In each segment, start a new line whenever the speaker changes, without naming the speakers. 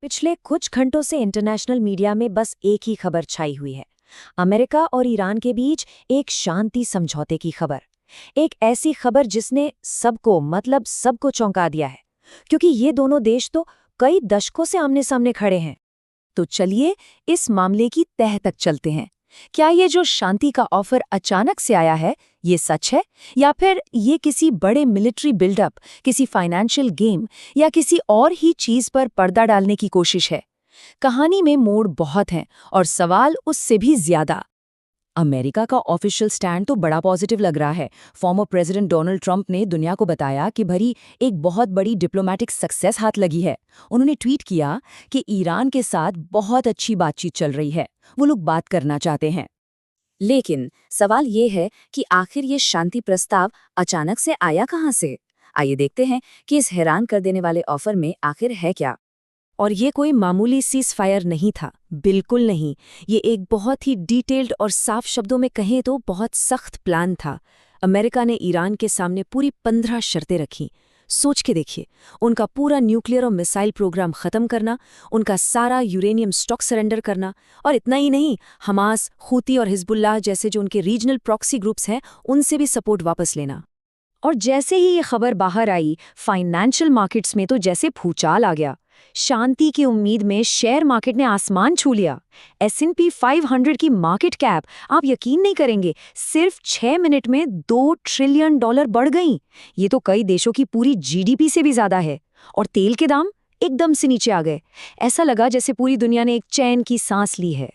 पिछले कुछ घंटों से इंटरनेशनल मीडिया में बस एक ही खबर छाई हुई है। अमेरिका और ईरान के बीच एक शांति समझौते की खबर। एक ऐसी खबर जिसने सबको चौंका दिया है, क्योंकि ये दोनों देश तो कई दशकों से आमने सामने खड़े हैं। तो चलिए इस मामले की तह तक चलते हैं। क्या ये जो शांति का ऑफर अचानक से आया है, ये सच है, या फिर ये किसी बड़े मिलिट्री बिल्डअप, किसी फाइनेंशियल गेम या किसी और ही चीज पर पर्दा डालने की कोशिश है? कहानी में मोड़ बहुत हैं और सवाल उससे भी ज्यादा। अमेरिका का ऑफिशियल स्टैंड तो बड़ा पॉजिटिव लग रहा है। फॉर्मर प्रेसिडेंट डोनाल्ड ट्रंप ने दुनिया को बताया कि भरी एक बहुत बड़ी डिप्लोमैटिक सक्सेस हाथ लगी है। उन्होंने ट्वीट किया कि ईरान के साथ बहुत अच्छी बातचीत चल रही है, वो लोग बात करना चाहते हैं। लेकिन सवाल ये है कि आखिर ये शांति प्रस्ताव अचानक से आया कहाँ से? आइए देखते हैं कि इस हैरान कर देने वाले ऑफर में आखिर है क्या। और ये कोई मामूली सीज फायर नहीं था, बिल्कुल नहीं। ये एक बहुत ही डिटेल्ड और साफ शब्दों में कहें तो बहुत सख्त प्लान था। अमेरिका ने ईरान के सामने पूरी 15 शर्तें रखीं। सोच के देखिए, उनका पूरा न्यूक्लियर और मिसाइल प्रोग्राम खत्म करना, उनका सारा यूरेनियम स्टॉक सरेंडर करना, और इतना ही नहीं, हमास, हूती और हिजबुल्लाह जैसे जो उनके रीजनल प्रॉक्सी ग्रुप्स हैं, उनसे भी सपोर्ट वापस लेना। और जैसे ही ये खबर बाहर आई, फाइनेंशियल मार्केट्स में तो जैसे भूचाल आ गया। शांति की उम्मीद में शेयर मार्केट ने आसमान छू लिया। S&P 500 की मार्केट कैप, आप यकीन नहीं करेंगे, सिर्फ 6 मिनट में $2 ट्रिलियन बढ़ गई। ये तो कई देशों की पूरी GDP से भी ज्यादा है। और तेल के दाम एकदम से नीचे आ गए। ऐसा लगा जैसे पूरी दुनिया ने एक चैन की सांस ली है।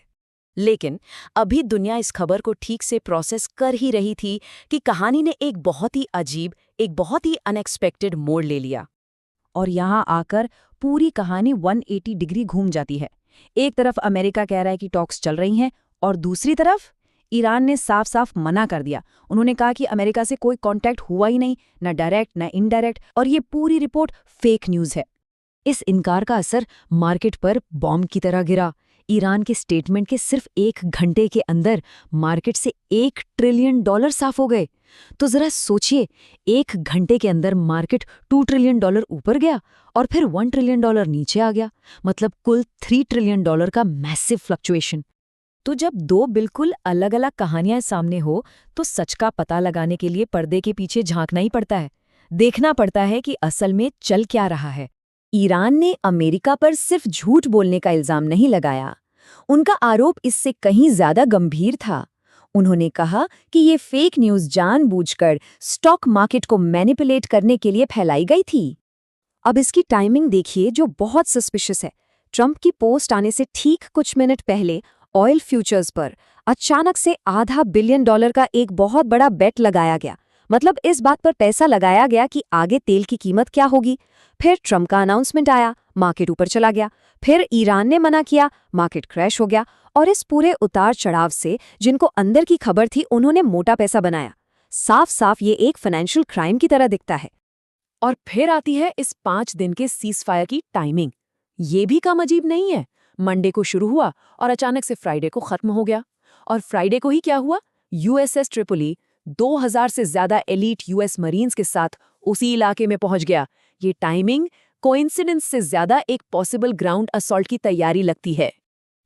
लेकिन अभी दुनिया इस खबर को ठीक से प्रोसेस कर ही रही थी कि कहानी ने एक बहुत ही अजीब, एक बहुत ही अनएक्सपेक्टेड मोड़ ले लिया। और यहाँ आकर पूरी कहानी 180 डिग्री घूम जाती है। एक तरफ अमेरिका कह रहा है कि टॉक्स चल रही हैं, और दूसरी तरफ ईरान ने साफ साफ मना कर दिया। उन्होंने कहा कि अमेरिका से कोई कांटेक्ट हुआ ही नहीं, न डायरेक्ट न इनडायरेक्ट, और ये पूरी रिपोर्ट फेक न्यूज़ है। इस इनकार का असर मार्केट पर बॉम्ब की तरह गिरा। ईरान के स्टेटमेंट के सिर्फ 1 घंटे के अंदर मार्केट से $1 ट्रिलियन साफ हो गए। तो जरा सोचिए, 1 घंटे के अंदर मार्केट $2 ट्रिलियन ऊपर गया और फिर $1 ट्रिलियन नीचे आ गया। मतलब कुल $3 ट्रिलियन का मैसिव फ्लक्चुएशन। तो जब दो बिल्कुल अलग अलग कहानियां सामने हो, तो सच का पता लगाने के लिए पर्दे के पीछे झांकना ही पड़ता है। देखना पड़ता है कि असल में चल क्या रहा है। ईरान ने अमेरिका पर सिर्फ झूठ बोलने का इल्जाम नहीं लगाया। उनका आरोप इससे कहीं ज्यादा गंभीर था। उन्होंने कहा कि ये फेक न्यूज़ जानबूझकर स्टॉक मार्केट को मैनिपुलेट करने के लिए फैलाई गई थी। अब इसकी टाइमिंग देखिए, जो बहुत सस्पिशियस है। ट्रंप की पोस्ट आने से ठीक कुछ मिनट पहले ऑयल फ्यूचर्स पर अचानक से $500 बिलियन का एक बहुत बड़ा बेट लगाया गया। मतलब इस बात पर पैसा लगाया गया कि आगे तेल की कीमत क्या होगी। फिर ट्रंप का अनाउंसमेंट आया, मार्केट ऊपर चला गया। फिर ईरान ने मना किया, मार्केट क्रैश हो गया। और इस पूरे उतार चढ़ाव से जिनको अंदर की खबर थी, उन्होंने मोटा पैसा बनाया। साफ साफ ये एक फाइनेंशियल क्राइम की तरह दिखता है। और फिर आती है इस 5 दिन के सीज़फायर की टाइमिंग। ये भी काम अजीब नहीं है। मंडे को शुरू हुआ और अचानक से फ्राइडे को खत्म हो गया। और फ्राइडे को ही क्या हुआ, USS ट्रिपोली 2000 से ज्यादा एलीट US मरीन्स के साथ उसी इलाके में पहुंच गया। ये टाइमिंग कोइंसिडेंस से ज्यादा एक पॉसिबल ग्राउंड असॉल्ट की तैयारी लगती है।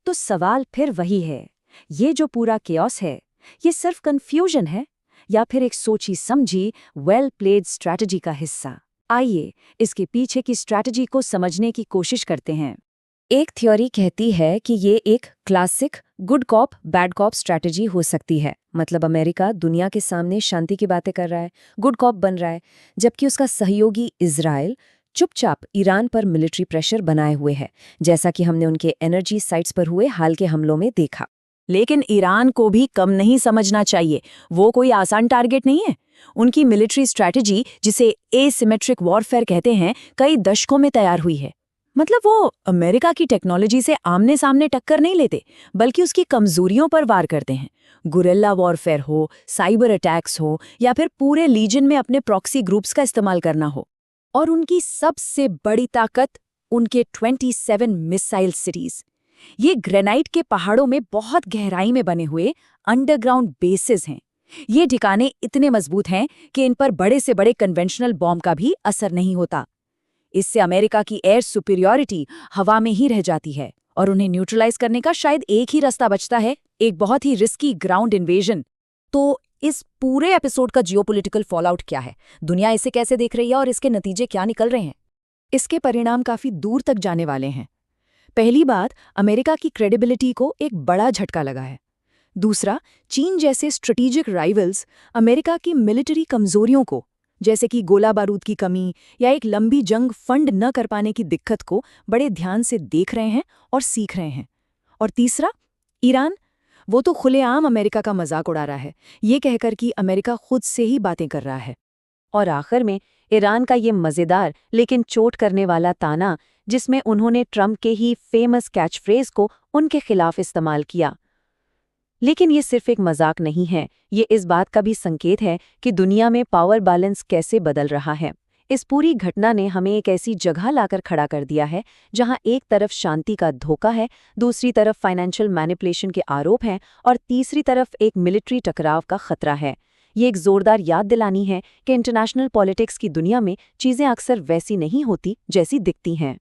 तो सवाल फिर वही है, ये जो पूरा केओस है, ये सिर्फ कंफ्यूजन है या फिर एक सोची समझी वेल प्लेड स्ट्रैटेजी का हिस्सा? आइए इसके पीछे की स्ट्रैटेजी को समझने की कोशिश करते हैं। एक थ्योरी कहती है कि ये एक classic good cop bad cop strategy हो सकती है। मतलब अमेरिका दुनिया के सामने शांति की बातें कर रहा है, गुड कॉप बन रहा है, जबकि उसका सहयोगी इजराइल चुपचाप ईरान पर मिलिट्री प्रेशर बनाए हुए है, जैसा कि हमने उनके एनर्जी साइट्स पर हुए हाल के हमलों में देखा। लेकिन ईरान को भी कम नहीं समझना चाहिए। वो कोई आसान टारगेट नहीं है। उनकी मिलिट्री स्ट्रैटेजी, जिसे एसिमेट्रिक वॉरफेयर कहते हैं, कई दशकों में तैयार हुई है। मतलब वो अमेरिका की टेक्नोलॉजी से आमने सामने टक्कर नहीं लेते, बल्कि उसकी कमजोरियों पर वार करते हैं। गुरिल्ला वॉरफेयर हो, साइबर अटैक्स हो, या फिर पूरे लीजन में अपने प्रॉक्सी ग्रुप्स का इस्तेमाल करना हो। और उनकी सबसे बड़ी ताकत उनके 27 मिसाइल सिटीज। ये ग्रेनाइट के पहाड़ों में बहुत गहराई में बने हुए अंडरग्राउंड बेसेस हैं। ये ठिकाने इतने मजबूत हैं कि इन पर बड़े से बड़े कन्वेंशनल बॉम्ब का भी असर नहीं होता।
इससे अमेरिका की एयर सुपीरियॉरिटी हवा में ही रह जाती है और उन्हें न्यूट्रलाइज करने का शायद एक ही रास्ता बचता है, एक बहुत ही रिस्की ग्राउंड इन्वेजन। तो इस पूरे एपिसोड का जियोपॉलिटिकल फॉलआउट क्या है, दुनिया इसे कैसे देख रही है और इसके नतीजे क्या निकल रहे हैं? इसके परिणाम काफी दूर तक जाने वाले हैं। पहली बात, अमेरिका की क्रेडिबिलिटी को एक बड़ा झटका लगा है। दूसरा, चीन जैसे स्ट्रेटेजिक राइवल्स अमेरिका की मिलिट्री कमजोरियों को, जैसे कि गोला बारूद की कमी या एक लंबी जंग फंड न कर पाने की दिक्कत को बड़े ध्यान से देख रहे हैं और सीख रहे हैं। और तीसरा, ईरान, वो तो खुलेआम अमेरिका का मजाक उड़ा रहा है, ये कहकर कि अमेरिका खुद से ही बातें कर रहा है।
और आखिर में ईरान का ये मज़ेदार लेकिन चोट करने वाला ताना, जिसमें उन्होंने ट्रंप के ही फेमस कैच फ्रेज को उनके खिलाफ इस्तेमाल किया। लेकिन ये सिर्फ एक मजाक नहीं है, ये इस बात का भी संकेत है कि दुनिया में पावर बैलेंस कैसे बदल रहा है। इस पूरी घटना ने हमें एक ऐसी जगह लाकर खड़ा कर दिया है जहां एक तरफ शांति का धोखा है, दूसरी तरफ फाइनेंशियल मैनिपुलेशन के आरोप हैं और तीसरी तरफ एक मिलिट्री टकराव का खतरा है। ये एक जोरदार याद दिलानी है कि इंटरनेशनल पॉलिटिक्स की दुनिया में चीज़ें अक्सर वैसी नहीं होती जैसी दिखती हैं।